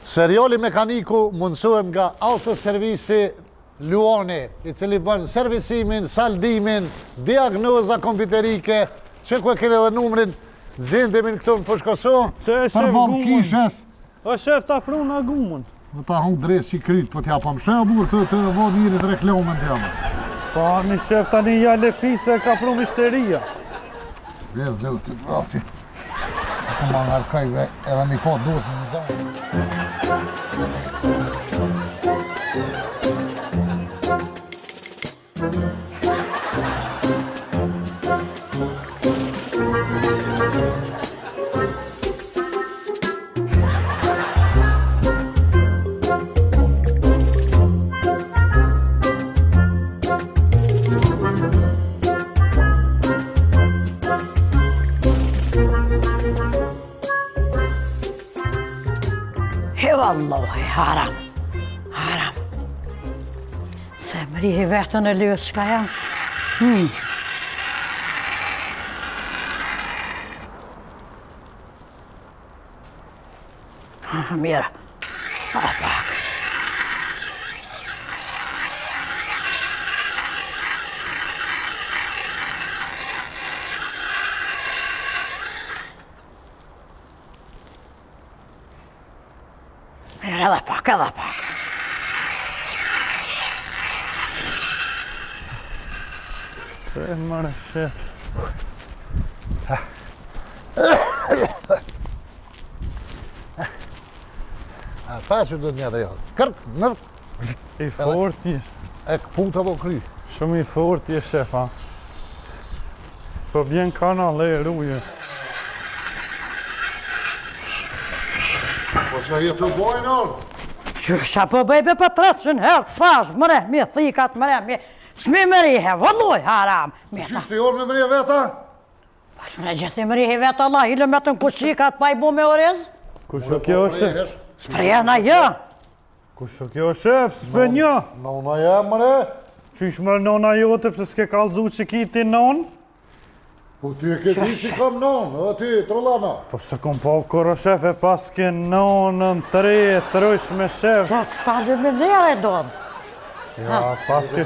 Seriali Mekaniku mundësohet nga autoservisi Luani, i cili bën servisimin, saldimin, diagnoza kompjuterike, që ku e kene dhe numrin, zendemi në këtu në Fushkoso, për vonë kishës. O shef, ta pru në gumën. Ta hongë drejtë që i krytë, po t'ja pëm shëbur të vo njirit reklamën t'jama. Pa, një shef tani ja lefice ka pru mishteria. Vje zëllë të rasi. Që ku ma ngarkajve edhe mi po duhet në zanë. Wallahi, haram. Haram. Se më rihi vetën e lësë shka jam. Mira. Pak. Edhe pak. Se mërë shef. Pa që do të një dhe jo. Kërk, nërk. I fort jesh. E këputa po kry. Shumë i fort jesh shef, ha. Po bjen kanal e ruje. Po që jetë të bojnë orë. Qysha po bëjbe për 300 herë, thash, mëre, mi thikat, mëre, mi... S'mi më rihe, vëlloj, haram. Qështë të orë me mërje veta? Pa që në gjithi më rihe veta, Allah, hile me të në kushikat pa i bu me oriz? Kusho kjo shef? Sprejena jë. Kusho kjo shef, s'pe një? Nona jam, mëre. Qysh mërë nona jote, pëse s'ke kalzu që ki ti non? Po ty e ke di që kam non, edhe ty, trollana. Po se kom po kërë shef e pas ke nonën të rësh me shef. Qa s'falë me nere do. Ja, pas ke...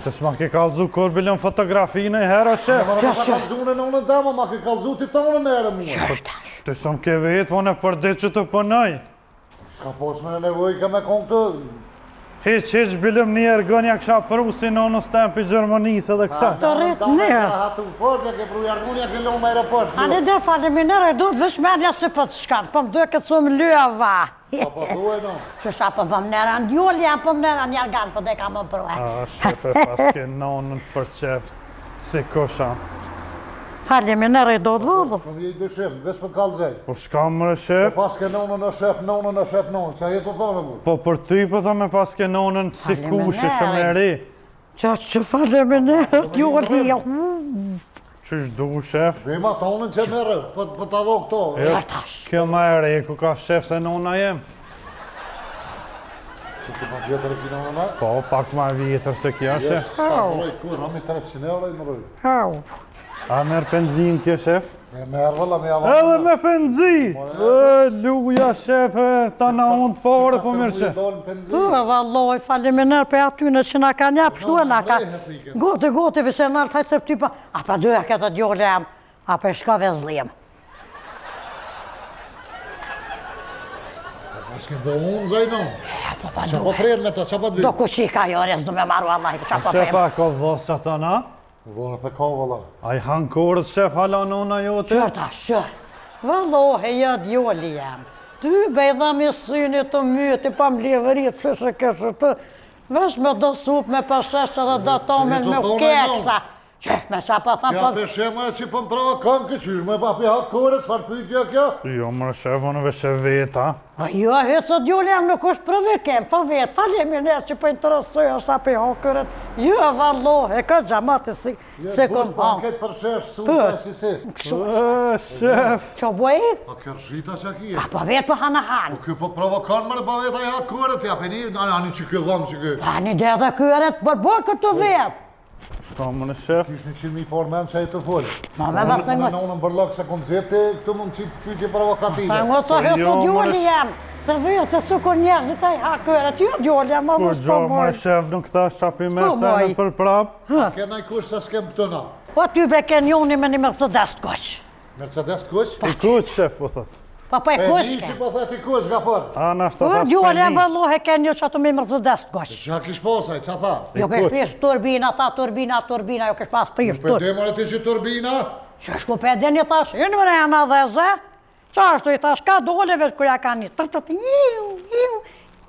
Se s'ma ke kalzu korbilën fotografinë e herë, shef. Ma ka kalzu në nonën dama, ma ke kalzu ti tonën e herë mua. Të som ke vetë, po në përdet që të pënaj. Ska posh me nevoj ka me kong të... Hiq, bilëm një ergënja kësha pru si nonës tempi Gjermanisë edhe kësa. Të rritë nërë. Ka hatu fort, ja ke pru jargunja ke lonë aeroport. Ani dhe faleminere, do të vëshmenja se për të shkanë, për më duhe këtë sumë lyava. Pa po thuaj no. Qështa për më nërë në djolli, jam për më nërë në jarganë, për dhe ka më përve. Shef e pas ke nonën për qef, si kosha. Faleminere, do të vëllu. Shumë jej dëshim, ves për kalzej. Po shka mërë shef? Po pas ke nonën e shef, qa jetë të thonë mu? Po për ty po thome pas ke nonën si kushe shumë e ri. Që faleminere, djolli, Qysh du shef? Vima tonën që merë, për të adho këto. Qartash. Kjo ma e ri, ku ka shef se nona jem. Që të ma vjetër e kina në me? Po, pak ma vjetër se kja shef. Sta mëroj, kur, rami 300 euro i mëroj. A merë penzin kjo shef? Me merë vëlla, me javë. Edhe me penzin! Luja shef, ta na unë të fore po mirë shef. Valloj, faleminere për atyne që nga ka një pështu e nga ka... Gote, vise në altaj se pëty pa... A pa duhe këtë djole jam, a pa shka vezlim. Shke do unë zajno. Po pa Qa po prejnë me ta, qa po dy? Do ku qika jores, du me maru Allah, qa po Shef, prejnë. a ka vos që ata na? Vërë të ka vëlla. A i hankorët shef hala nona jote? Qërta, shë. Valloj, ja djoli jam. Ty bejda me syni të myti, pa më livërit, se shë kështë të... Vesh me do sup, me përshesh edhe do tomen me keksa. Qësh me qa pa thamë Kja për shema e që për më prava kanë këqyr, me papi hakorët, s'far pyjtja kjo? Jo, mërë shef, unë vesh e veta. Jo, hesë djoli jam nuk është për vikem, për vetë, faleminere që për interesoj është api hakorët. Jo, valloj, e ka gjamati se kom Pa këtë përshesh, supe, si si. Shef! Qo bëj? Pa kërshita që ki e? Pa për vetë për hana hanë. Po kjo për prava kanë mërë pa veta i hakorët, ja për një, ani që kjo dhamë që kjo. Ani dhe dhe kyret, bërbo këtu vetë. Shka më në shef? Ishtë 100.000 formen që e të folë. Ma me basaj më... Në unë bërlok se kom zete, këtu më më qitë pyjtje provokative. Basaj më që hesë djoli jam. Se vetë su kur njerëzit ai hakërët, jo djolja, ma Kur mos po gjo ma moj. shef nuk thash qapi me S'po senet moj. për prap. Kena i kush sa s'kem pëtëna. Po ty be ken joni me një Mercedes të koq. Mercedes kush? I kuq shef, po thot. Pa po e E kush një që ke. po thët i kush ka për. Ana shta Po ta djolja s'peni. vëllohe ken një që ato me Mercedes të koq. Qa kish posaj, qa tha? Jo kesh pjesë turbina, turbina, jo kesh pas prish Për demon e ti që turbina? Që shku pe deni tash, në mrena dhe zë, qa ashtu i tash, ka dole veç kërja ka një tërtët,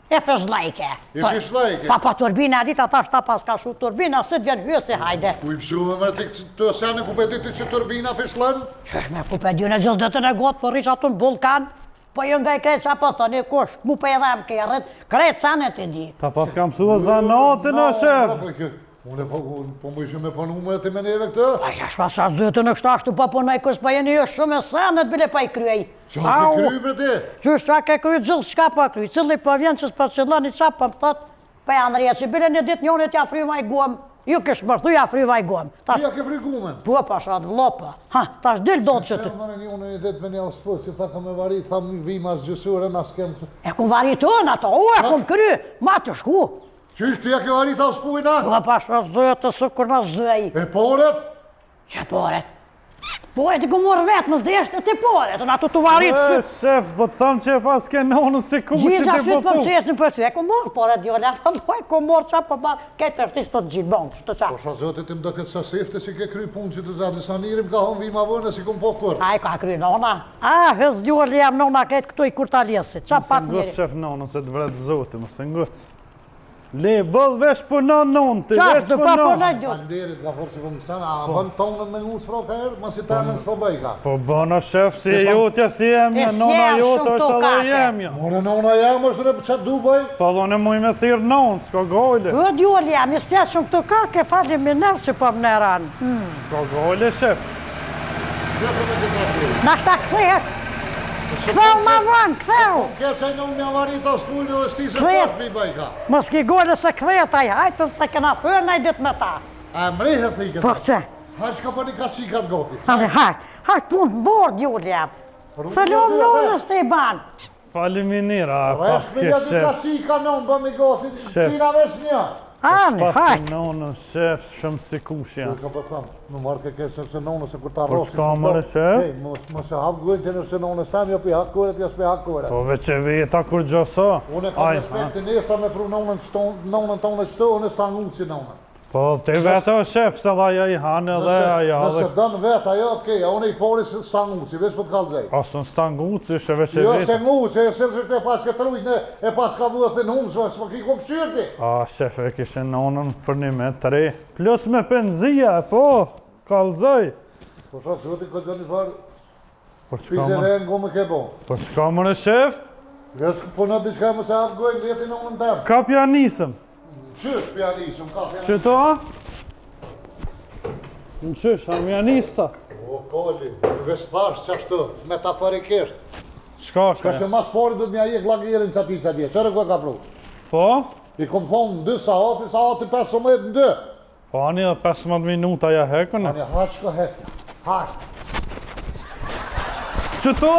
e fëshlajke. I fëshlajke? Pa turbina, dita tash ta pas ka shu turbina, së t'vjen hysi, hajde. Ku i pësume me të sene ku pe ti që turbina fëshlën? Që është me ku pe dy në gjithë dëtën e gotë, për rishë atun vulkan, po jo nga i krejtë qa po thëni, kush, mu pe edhe më kërët, krejtë sanet i di. Ta pas kam mësua zanatin o shef. Unë po më ishë me po numëre të meneve këtë? Aja shpa sa zëtë në kështu ashtu po punoj kus pa jeni jo shumë e sanet bile pa i kryej. Qa ke kry për ti? Qysh qa ke kry gjithë shka pa kry, cili po vjen që s'pa qëlloni qa pa më thot, pa janë rje, që bile një dit njone t'ja fry vaj gom, ju kësh mërthu ja fry vaj gom. Ti ja ke fry gumen? Po pa shatë vlopa, ha, tash dil do të që të. Mërë një unë një dit me një auspës, si ta ka me varit, tha më vi mas gjësure, nas kem të... E kum varitën ato, e kum kry, ma të shku. Qysh ti ja ke varit auspujna? Po pa shatë zëtë së kur na zëj. E poret? Që poret? Poret i ku morë vetë më zdeshtë të poret, në ato të varitë E, së. shef, po të thamë që e pas ke nonën se ku që Gjitha ti sytë po për thu. qesin për sy, e ku morë poret djolla, fëlloj, ku morë qa për marë, këtë është ishtë të gjilbon, qështë qa. Po sha zotit im do këtë sasifte si ke kry punë që të zatë sanirim ka hon vima vënë si kum po kur. A i ka kry nona, a hëz djolla jam nona këtë këtu i kur ta ljesit, qa pat Mëse ngusë njeri. shef nonën se të vretë zoti, mëse ngusë. Le, bëll vesh punon nonë ti, Qa vesh është pa punon. punoj djolla. Falderit ka forë si po mësën, a bën tonën me ngu s'fro ka herë, ma si temen s'po bëj ka. Po bëna shef si e jotja si jemja, E nona fjerë jote shumë është edhe tokate. jemja. More nona jam është dhe qatë du bëj? Po dhone muj me thirë nonë, s'ka gojle. Po djolla jam, i sja shumë këtu ka, ke falim me nërë që po më në ranë. S'ka gojle shef. Na shta këthehet, këtheu ma vonë, këtheu. Kesa i non mja varit auspujnë dhe sti se Kret. fort vi bëj ka. Mos ki gole se këthehet aj, hajtë se këna fërë na i ditë me ta. A mrehet një Po këtë? që, Haq ka për një kasikat goti. hajtë, hajtë punë të bordë djolla jam. Se lom nonës të i banë. Faleminira, pas Reshme ke një dy shef. kasika non bëm i goti, Shef. qina veç një. Ani, Pas ke hajtë. nonën shef, shumë si kush janë. Ka për thamë, në marrë ke kesë nëse nonë se kur ta Po rosin. s'ka mëre shef? Hej, mos e hap gojnë të nëse nonë stem, jo pi hak kore, t'jas pi hak kore. Po veç e veta kur gjoso. Unë e kam respekt të nesa me pru nonën tonë qëto, unë s'ta ngu që nonën. Po ti vetë o shef, se dha ja i hanë edhe aja Nëse dhe... dënë vetë ajo, okej, unë i pori s'ta ngu që, veç po t'kallëzej. Asën s'ta nguci, shë veç e Jo se veta. ngu që, se që te pas këtë rujt, e pas ka vëtë në humë, s'ma ki ko këshyrti. A, shef e kishe nonën për një me 3. Plus me penzia, po, kalzoj. Po shë zoti këtë gjë një farë, Por çka pizeve më? e ngu me ke bo. Por çka më shef? Veç po në diçka më se hap gojnë, rjeti nonën tem. Ka pjanisëm. Qysh pjanisëm, ka pjanisëm. Që to? Në qysh, armjanista. O, koli, veç thash që ashtu, metaforikisht. Shka, Ka shka. që mas pori du t'mja jek lagirin që ati që atje, qërë kë ka pru? Po? I kom thonë 2 sahati, sahati 15 në 2. Po ani edhe 15 minuta ja hekën. Ani haq ka hekja, haq. Që to?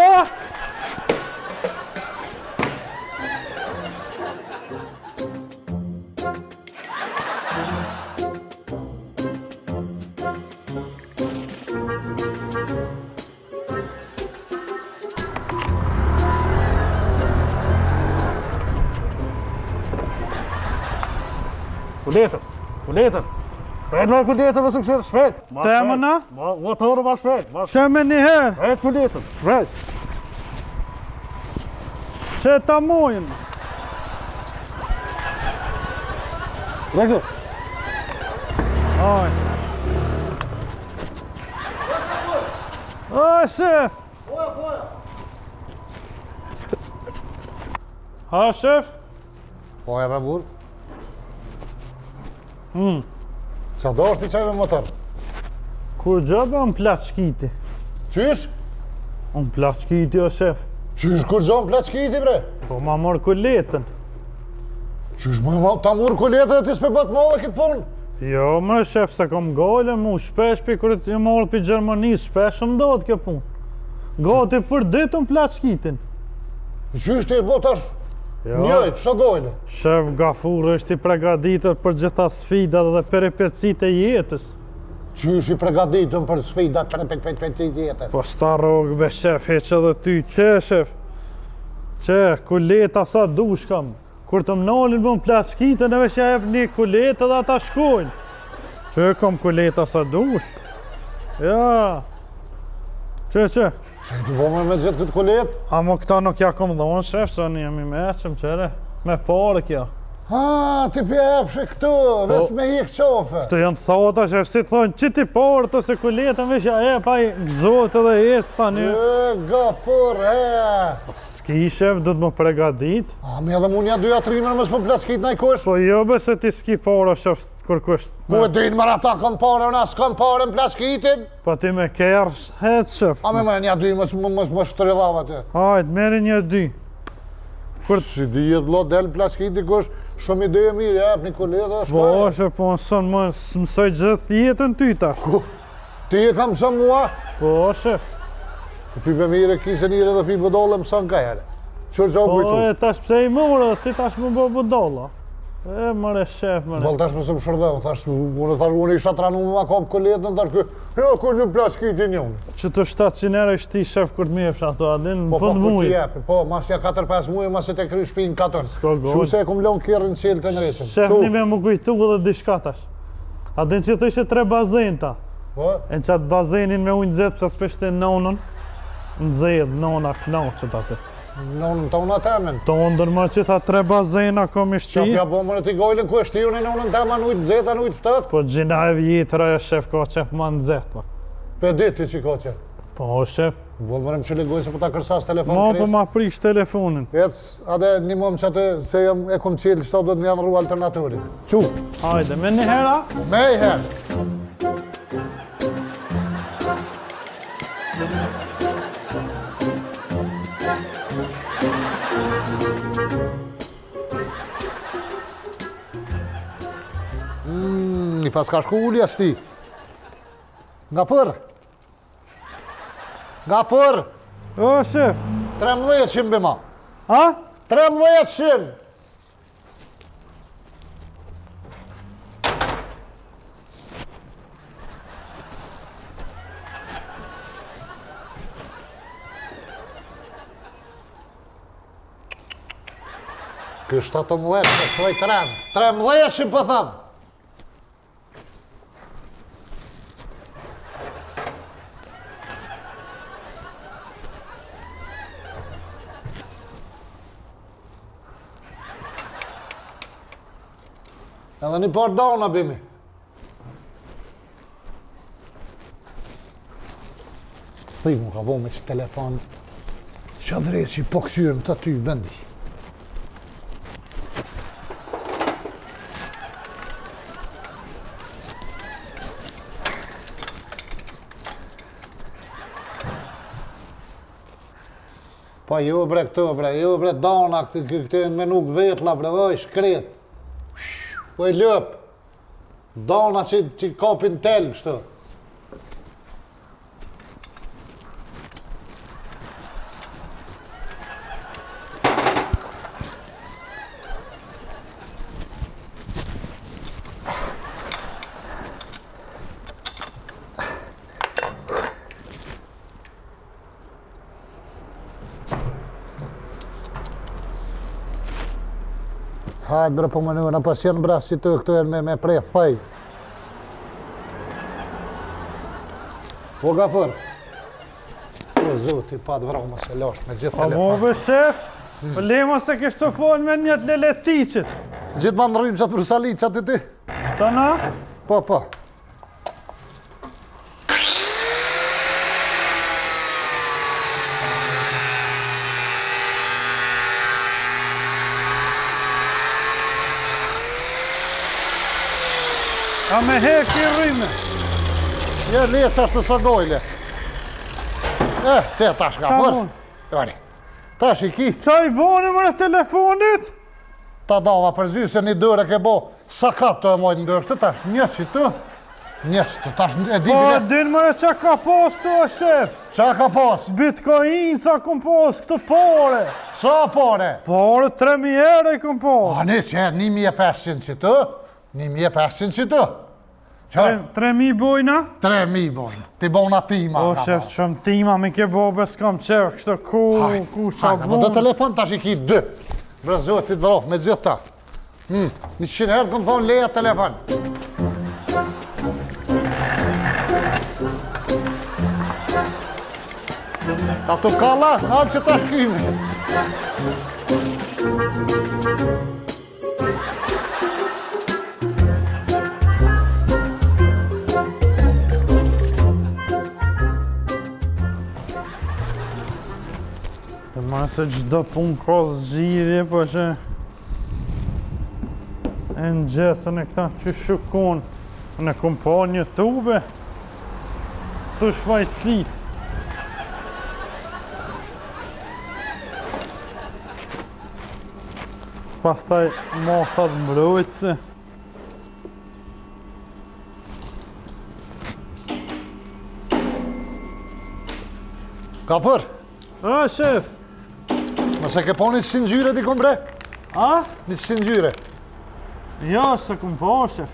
Kuletën, kuletën. Shpejt me kuletën më sukses, shpejt. Temëna? Motorë ma shpejt, ma shpejt. Që me njëherë? Shpejt kuletën, shpejt. Që ta mojnë? Lekë, Aj. O, shef! Ha, shef? Po e me burë. Qa do është i qaj me motor? Kur gjëbe unë plaçkiti. Qysh? Unë plaçkiti o shef. Qysh kur gjonë plaçkiti bre? Po ma morë kuletën. Qysh ta murë kuletën e ti s'pe bëtë mollë këtë punë? Jo, më shef, se kom gole mu, shpesh për kërë të morë për Gjermanisë, shpesh më ndodhë kjo punë. Gati për ditën plaçkitin. Qysh ti bo tash? Njëjt, së gojnë. Shef Gafur është i pregaditur për gjitha sfidat dhe peripetësit e jetës. Qysh i pregaditën për sfidat për jetës? Po sta rogëve, shef, heq edhe ty. Që, shef? Që, kuleta sa dush kam. Kur të mnolin më plaçkitën e veç ja jep një kuletë dhe ata shkojnë. Që, kam kuleta sa dush? Ja. Që? Se ti po me gjithë këtë kuletë? A mo këta nuk ja kom dhonë, shef, se një jam i meqëm, qëre. Me pare kja. Ha, ti pjepshe këtu, veç me hikë qofe. Këtu janë thota, shef, si të thonë, që ti pare të se kuletën veç ja jep, a i gëzot edhe jesë tani. Gafur, S'ki, shef, du të më pregadit. A, me edhe munja 2-3 mërë mësë për plaskit në i kush? Po jo be se ti s'ki pare, shef, kur kush. Ku e dinë mërë ata kam pare, unë asë kam pare në plaskitin? Po ti me kersh, het, shef. A me një 2 mësë shtërilava të. Hajt, meri një 2. Si di jetë lo, del plaskiti kush, shumë ide e mirë, jep një kuletë dhe Po, shkaj. shef, po nësën më mësoj gjithë jetën ty tash. Ti e kam mësën mua? Po, shef. Pipe mire, kise njëre dhe pipe dole mësën ka jere. Qërë që o Po, kujtu? e tash pse i mërë, ti tash më bë budolla. E, mëre, shef, mëre. Bol tash mësë më shërdeu, unë isha tranu me ma kopë kuletën, tash kë, jo, kur një plaskitin njënë. Që të 700 euro ishti shef kur të mjepsh ato, adin në Po, fund kur mujë. t'jepi, po, mas ja 4-5 mujë, mas e te kry shpinë 4. S'ka gojë. Shu se e kum lonë kjerën qelë të nëreshëm. Shef, një me më kujtu dhe diçka tash. Adin që të ishe 3 bazen ta. Po, E në qatë bazenin me ujnë zetë, pësa s'peshte nonën, në zedë, nona knaqë që të atë. nonën të unë temen. To ndërma që ta 3 bazena kom i shti, Qapja po më në t'i gojlën ku e shti unë nonën temen ujtë zeta, në ujtë ftët. po gjina e vjetëra e shef ka qef ma në zetë, po. Pe ditë ti që ka që. Po, shef, Bol më në më qëllë gojnë se po ta kërsas telefon ma po kresë. ma prish telefonin. Ecë, ade një mëmë që atë, se jam e kom qilë, shto do të më janë rru alternaturin. Qu, Hajde, me një hera, me i herë. I pas ka shku ullja s'ti. Nga fër. Nga fër. o shef, 1300 bëma. a? 1300. Ky 17, të shoj 3. 1300 për thëmë. Edhe një par dona bimi. Thij mu ka bo me që telefon. Qa drejtë që i po këshyrën të aty bendi. Pa jo bre këto bre, jo bre dona këtë me nuk vetla bre, oj shkret. Po i lëp. Dona që kapin tel kështu. Hajde bre po më në pas janë bras që të këtu janë me prej thaj. Po gafër. O zoti, pa të vrau më se lasht me gjithë A mo telefon. be shef, po lema se kishtë të folë me njët leleticit. Gjithë ma në rrimë qatë për salit qatë ti. Ta na? Po, po. A me hek i rrime. Ja lesa është të sagojle. Se tash gafër. Kamon. Joni. Tash i ki. Qa i boni më në telefonit? Ta dava për zy se një dërë ke bo. Sa ka të e mojtë ndërshtë tash. Një që të. Njës, të tash e di Po, bile. din mëre që ka pas këtu, shef? Qa ka pas? Bitcoin sa kom pas këtu pare. Sa pare? Pare 3.000 euro i kom pas. A ne që 1.500 që të? 1.500 që të? Qa? 3.000 bojna? 3.000 bojnë. Ti bona tima. O, shef, qëm tima me ke bobe s'kam qef, kështë ku qa Po të telefon tash i ki 2. Brëzot, ti të vrof, me gjithë ta. 100 herë këmë thonë leja telefon. Ta të kalla, alë që ta shkymi. Të marrë se gjdo pun ka zgjidhje, po që e në gjesën e këta që shukon në kompanjë tube të shvajtësit. Pastaj masat mbrojtëse. Ka për? A, shef? Nëse ke po një sinxyre ti kom bre? A? Një sinxyre. Ja, se kom po, shef.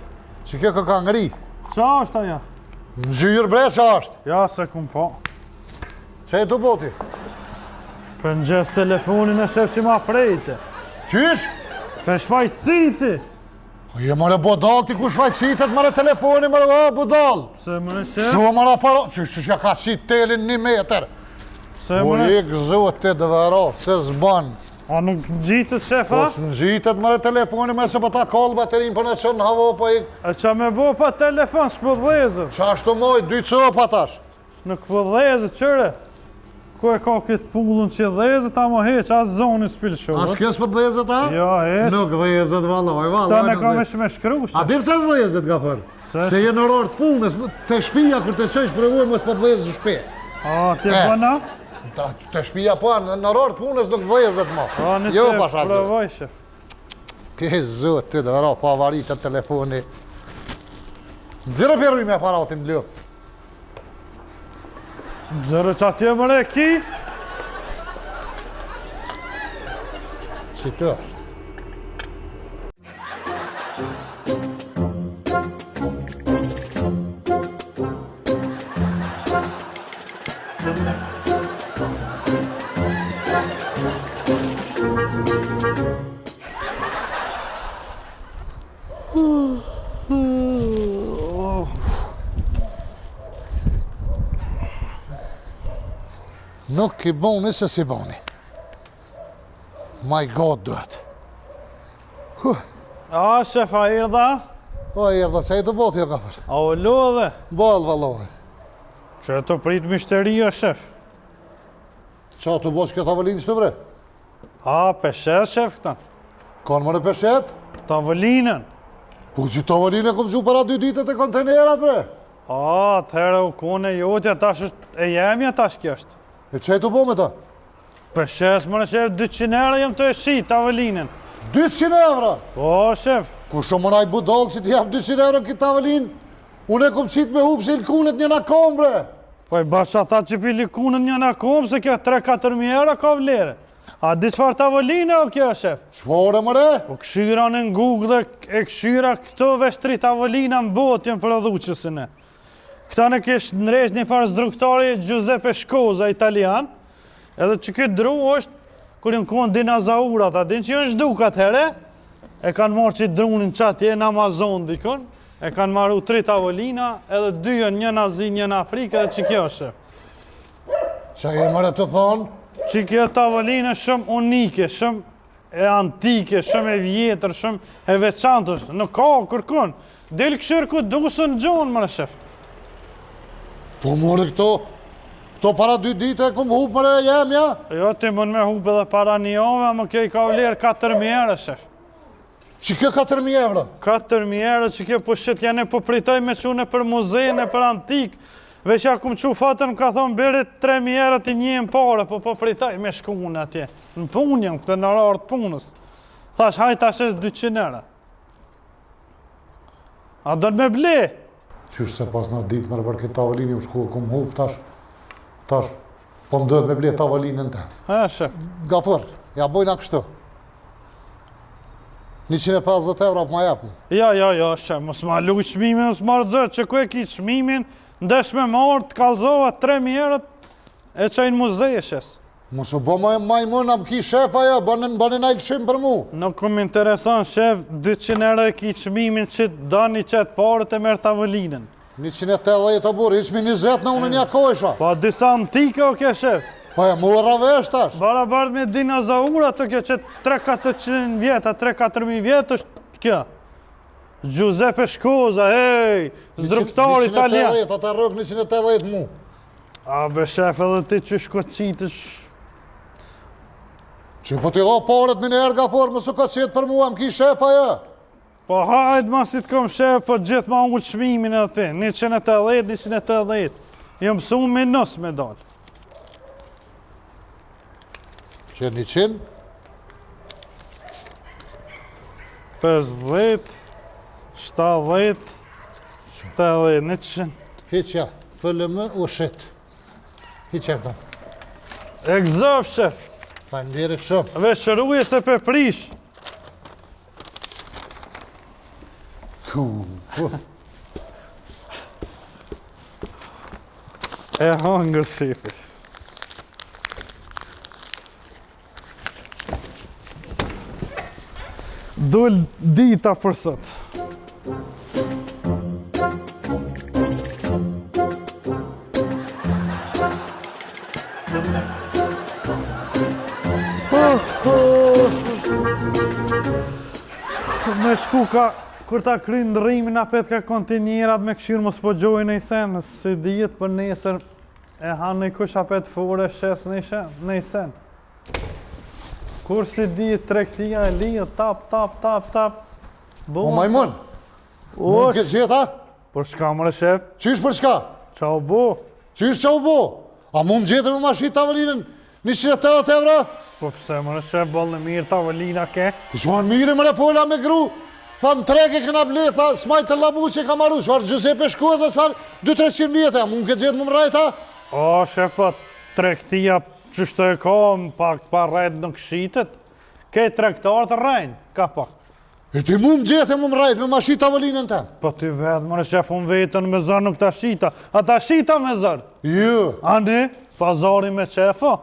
Që kjo ka ngri. Qa është aja? Nxyrë bre që është. Ja, se kom po. Që e të boti? Për në gjesë telefonin e shef që ma prejte. Qysh? Për shvajtësiti. Je mëre bodal ti ku shvajcitet mëre telefoni mëre bodal. Se mëre shef? Shua mëre paro, që ja ka qit telin 1 metër. Se O mëre... i gëzot të dëvero, se zban. A nuk gjitët shef, Po a? së në gjitet mëre telefoni mëre se po ta kallë baterin për në qënë në havo po i... E qa me bo pa telefon, s'po dhezët. Qa ashtu moj, 2 copa tash. Nuk po dhezët, qëre? Ku e ka këtë pullun që dhezët, a mo heq, as zoni s'pil A shohët. shkes për dhezet a? Ja, heq. Nuk dhezet valoj, Ta valoj. me ka me shme shkrushe. A dim se s'dhezet ka për? Se? Se je në orë të punës, të shpia kër të qesh përvoj mos për dhezet në shpe. A, ti e bëna? Të shpia po, në orë të punës nuk dhezet mo. A, në Jo, shef, pasha zë. provoj shef. Ke zot të dëvero, pa avarit të telefoni. Dzirë përri me aparatin lë. Gjërë që atje mëre ki? Që të është? Nuk i boni se si boni. My God duhet. A, shef, a irdha? O, e erdha, se e të boti jo ka për. A o lodhe? Bal, valoj. Që të prit mishteria, shef. Qa të bosh kjo tavolinë shtë bre? A, peshes, shef, këta. Kanë më në peshet? Tavolinën. Po që tavolinë e kom gju para 2 ditët e kontenerat bre? A, atëherë u kone jotja, tash është e jemja, tash kjo është. E që e të bo me ta? Peshes, mëre shef, 200 euro jam të e shi, tavolinën. 200 euro! Po, shef. Ku shumë mënaj budol që ti jam 200 euro këtë tavolinë? Unë e kom qitë me hupë se ilkunet një në kom bre! Po i bash ata që pi likunën një në kom, se kjo 3-4 euro ka vlerë. A di çfarë tavolinë o kjo, shef? Qfore mëre? Po këshyra në Google dhe e këshyra këto veç 3 tavolina në botë jenë prodhuqësin e. Këta në kesh nërejsh një farë zdruktari Giuseppe Scosa, italian, edhe që këtë dru është, kur jënë konë dinazaurat, a din që jënë zhduk atëhere, e kanë marrë që i drunin qatje në Amazon dikon, e kanë marru 3 tavolina, edhe 2 jënë një në Azi, një në Afrika, edhe që kjo është. Qa e mëre të thonë? Që kjo tavolinë është shumë unike, shumë e antike, shumë e vjetër, shumë e veçantër, nuk ka kërkon. Del këshyrë ku dusën gjonë, mërë shef. Po mëre këto para 2 dite e kom hupë mëre e jemja? Jo, ti mund me hupe dhe para një ove, më kjo i ka vlerë 4.000 euro, shef. Që kjo 4.000 euro? 4.000 euro që kjo po shit janë e po pritoj me qune për muzejnë, për antik. Veç ja kum qu fatën, ka thonë berit 3.000 euro t'i njën pare, po pritoj me shkune atje. Në punë jam, këtë në rarë të punës. Thash, hajt tash është 200 euro. A do me ble? Qysh se pas në ditë më rëpër këtë tavolinë, më shku kum hup tash, po më dojtë me ble tavolinën të. Shef. Gafor, ja bojna kështu. 150 euro për ma japë. Ja, shef, mos ma luj çmimin, mos ma rëzët, që ku e ki çmimin, ndesh me marë, të kalzova 3.000 eurët, e qajnë muzej, shes. Mos u bo majmun, am ki shef ajo, bënë na i këshim për mu. Nuk më intereson, shef, 200 euro e ki çmimin që dani qëtë parët e merë tavolinën. 180 o burë, ishmi 20 në unë një kojsha. Pa disa antike o ke, shef. Po e mura vesh tash. Barabart me dinozaura të kjo që 3-400 vjeta, 3-4.000 vjetë është kjo. Giuseppe Scosa, hej, zdruktari italian. 180, ata rrëk 180 mu. A be shef edhe ti që shko qitësh. Që po t'i dho paret me në erë Gafor, mësu ka qetë për mua, më ki shef ajo. Po hajt ma si t'kom shef, po gjithë ma ullë çmimin e ti. 180, 180. Jo mësu me nës me dalë. Që 100? 50, 70, 80, 100. Hiqja, FLM u shit. Hiqja këta. E gëzëv, shef. Faleminderit shumë. Veç rruje se pe prish. E hangër shefi. Dul dita për sot. Me shku ka, kur ta kry ndrimin apet ka kontinierat me këshyrë mos po gjojnë i sen, si dijet për nesër e hanë i kush apet fore shes në i sen. Kur si dijet trektia e lijë, tap. O majmun, mund këtë gjeta? Për shka mërë shef? Qysh për shka? Qa u bo? Qysh qa u bo? A mund gjete me ma shi tavolinën 180 euro? Po pëse mërë shef, bollë në mirë tavolina ke? Shuan mire më fola me gru, tha në treke këna ble, tha smaj të labu që ka maru, shuar Giuseppe Scosa, shuar 200-300 vjetë, a mund këtë gjithë më mrajta? O, shef, po trektia qështë e ka, pa rejt në këshitet, kej trektarë të rejnë, ka pak. E ti mu më gjithë më mrajt, me ma shi tavolinën të. Po ty vetë, mërë shef, unë vetën me zërë nuk ta shita, a ta shita me zërë? Jo. Ani, pazari me qefo?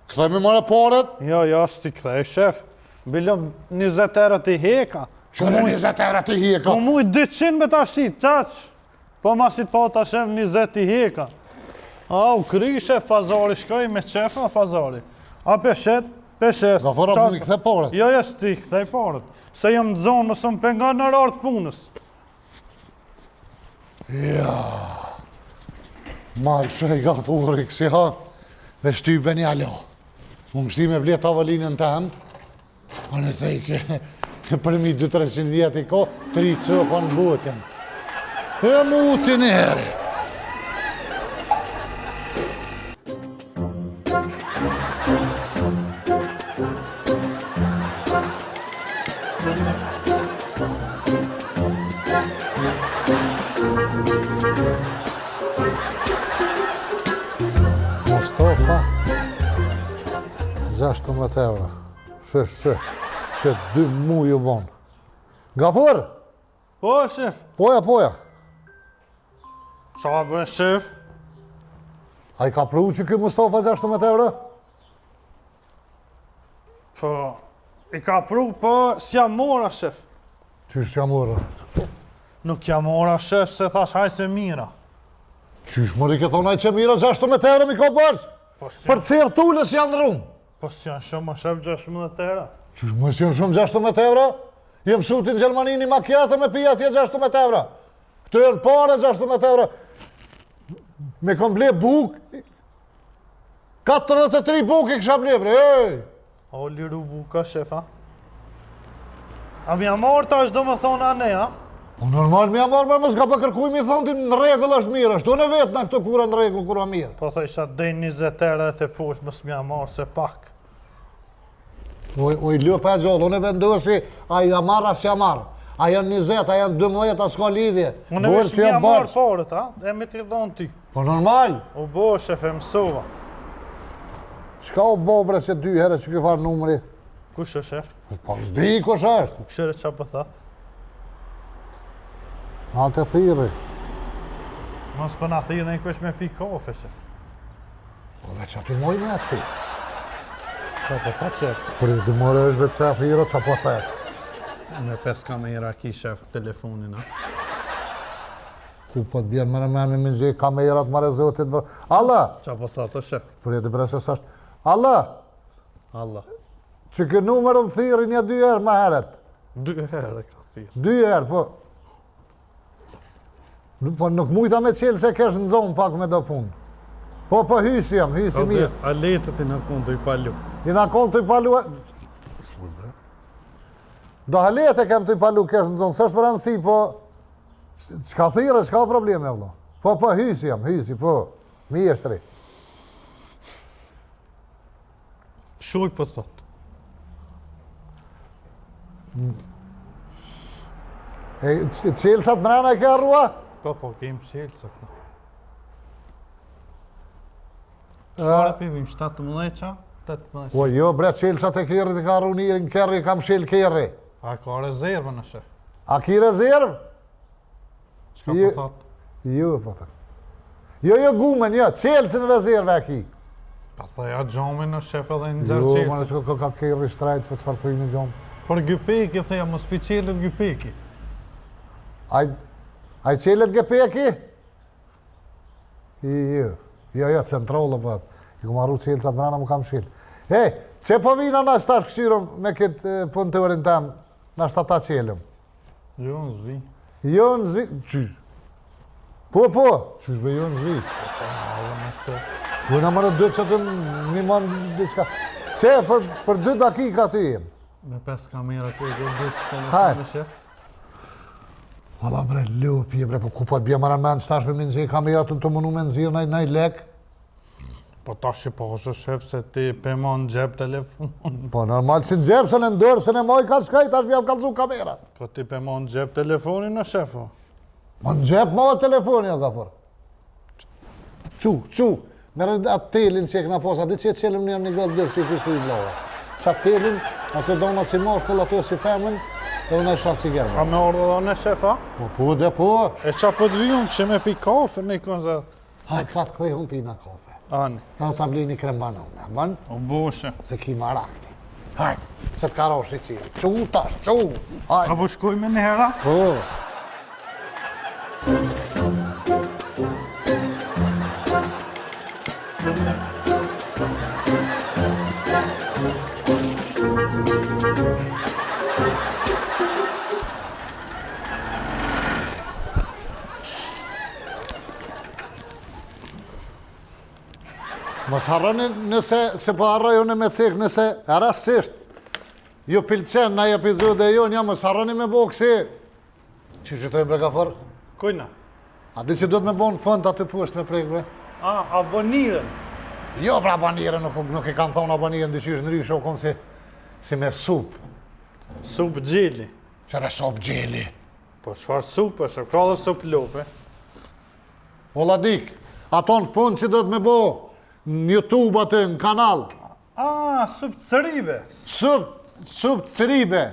Këthej me mara paret? Jo, s'ti këthej, shef. Bilom 20 euro t'i heka. Shore 20 euro t'i heka. Po muj 200 me ta shit, qaq. Po ma si po ta shef 20 t'i heka. A, u kry, shef, pazari, shkoj me qefo, pazari. A, peshet. Gafora mu i këthej paret? Jo, s'ti këthej paret. Se jam në zonë, mësë më penga në rartë punës. Ja. Ma i shej Gafori, kësi ha, dhe shtybe një alo. Unë shti me ble tavolinën të hemë, a në thejke, përmi 200-300 vjetë i ko, 3 cëpa në botën. E mu të nere. Mustafa, 16 euro. Që 2 mu ju bonë. Gafor? Po, shef. Poja. Qa bërë, shef? A i ka pru që kjo Mustafa 16 euro? Po, i ka pru, po, s'ja mora, shef. Qysh që amurë? Nuk ja mora, shef, se thash haj se mira. Qysh mëri këtë onaj që mira 16 euro mi ka bërës? Për cirë tullës janë rrumë. Po s'janë shumë, shef, 16 euro. Qysh më s'janë shumë 16 euro? Jem suti në Gjermani një makjate me pija tje 16 euro. Këtu janë pare 16 euro. Me kom ble buk, 43 buk i kësha ble, bre, ej! O, liru buka, shef, a? A mi amor ta është do më thonë ane, a? Po normal mi amor, me s'ka për kërkuj mi thonë ti në regull është mirë, ashtu në vetë në këto kura në regull, kura mirë. Po të isha dej 20 euro e të poshtë, mës mi amor se pak. Oj, lëp e gjollë, unë e vendosi, a i amarë, a si amarë. A janë 20, a janë 12, a s'ka lidhje. Unë vesh që ja marrë parët, ha? E me t'i dhonë ty. Po normal. O bo, shefe, mësova. Qka o bo bre që 2 herë që këfar numri? Kush është, shef? Po s'di kush është. Këshire qa për thatë? A të thiri. Mos për në thirë në i kush me pi kafe, shef. Po veç aty moj me ati. Qa për thatë, shef? Për i dëmore është veç se thiro qa po thërë. Me 5 kamera ki, shef, telefonin, ha? Ku po të bjerë mërë me më gjej kamerat mërë zotit vërë. Allah! Qa për thatë, shef? Për i të bre se sashtë. Allah! Allah. Që kë numër më thiri një 2 herë ma heret. 2 herë ka thirë. 2 herë, po. Po nuk mujta me qelë se kesh në zonë pak me do punë. Po hysi jam, hysi mirë. A letët i në konë të i palu. I në konë të i palu... Do halete kem të i palu kesh në zonë, së është për anësi, po... Qka thire, qka probleme, vlo? Po hysi jam, hysi, po. Mi eshtri. Shuj për thotë. E qelësat mrena e ke arrua? Po, kemë qelë, së këna. Qëfar e pivim, 17 qa? 18 qa? Po jo, bre, qelësat e kerrit e ka arru njërin kerri, kam shel kerri. A ka rezervë në shef? A ki rezervë? Qka për thotë? Jo, po të. Jo, gumen, jo, qelësin rezervë e ki. Pa thëja gjomin në shef edhe në Jo, gjërë qelë. ma në ka kerri shtrajt, për të farpërin e gjomë. Për gypeki, thëja, mos pi qelët gypeki. Aj qelet gepeki? Jo, centrolë, po. I ku marru qelët atë mrena më kam shil. Hej, që po vina na stash këshyrëm me këtë punë të vërin tem, na shtë ata qelëm? Jo, në zvi. Jo, në zvi, qysh? Po, qysh be jo në zvi? Po që në alë në se. Po në mërë 2 që të një manë diska. Që, për 2 dakika të jem. Me 5 kamera ku e do 2 që të Hajde. në shef. Valla bre, lupi, bre, po ku po të bje mara men, stash me nëzhe kamerat të mënu me nëzirë nëj lek. Po ta shi po është shef se ti pëma në gjep telefon. Po normal që në gjepë, se në ndërë, se në moj ka shkaj, tash vjam kalzu kamera. Po ti pëma në gjep telefonin në shefu. Po në gjepë ma o telefoni, o Gafur. Qu, merë atë telin që e këna posa, di që e qelim një gëllë dërë si të kuj blova. Qatë telin, ato do nga si moshkull, ato si femën, dhe unë e shatë si germa. A me ordo dhe në shefa? Po, dhe po. E qa për të vijun që me pi kafe në i konzat? Hajtë ka të krejhun pina kafe. Ani. Në të blini krembana unë, man, O bushe. se ki marakti. Hajtë, se të karosh i qiri. Qu tash, qu. A Hajtë. po shkoj me një hera? Po. Mos harroni nëse, se po harrojone me cek, nëse rastësisht ju pilqen në epizode jonë, mos harroni me bo kësi. Që qëtojmë bre Gafur? Kujna? A di që do të me bo në fund aty poshtë me prejkë bre? A, aboniren. Jo pra abonire, nuk i kanë thonë abonire, ndiqysh në ryshë o konë si me sup. Sup gjeli. Qëre sup gjeli. Po qëfar sup është, ka dhe sup lope. O ladik, ato në fund që do të me bo në YouTube aty, në kanal. A, sup cëribe. Sup cëribe.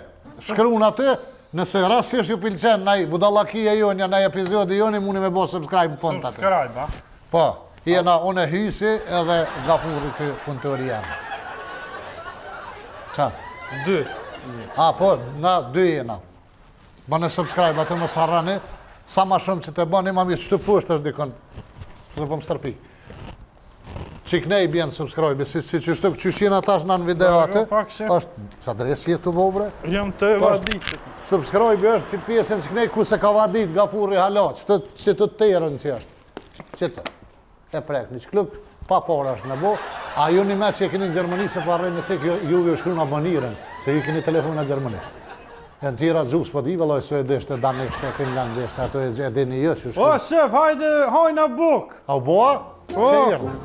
Shkruun aty, nëse rasisht ju pilqen nëj budallakia joni, nëj epizodi joni, muni me bo subscribe në fund aty. Subscribe, a? Po, jena unë e hysi edhe Gafuri kë punëtori janë. Qa? 2. A, po, na 2 jena. Bëne subscribe, atë mos harrani, sa ma shumë që të bëni, ma mirë që të poshtë është dikon, dhe po më stërpi. Qik ne i bjenë subscribe, si që shtu që shina tash në video atë, pak shef. është, sa dres jetë të bobre, Jam të evaditit. subscribe është që pjesën që kënej ku se ka vadit Gafuri hala, që të terën që është, që të, e prek, një qkluk, pa para është në bo, a ju një me që e keni në Gjermani, se pa rrejnë në cek, juve shkru në aboniren, se ju keni telefon në Gjermanisht. E në tjera gjus për di, vëlloj, suedisht, danisht, finlandisht, ato e dini jë që shkru. O, shef, hajde, hajna buk. A u boa? Po. Se jërë.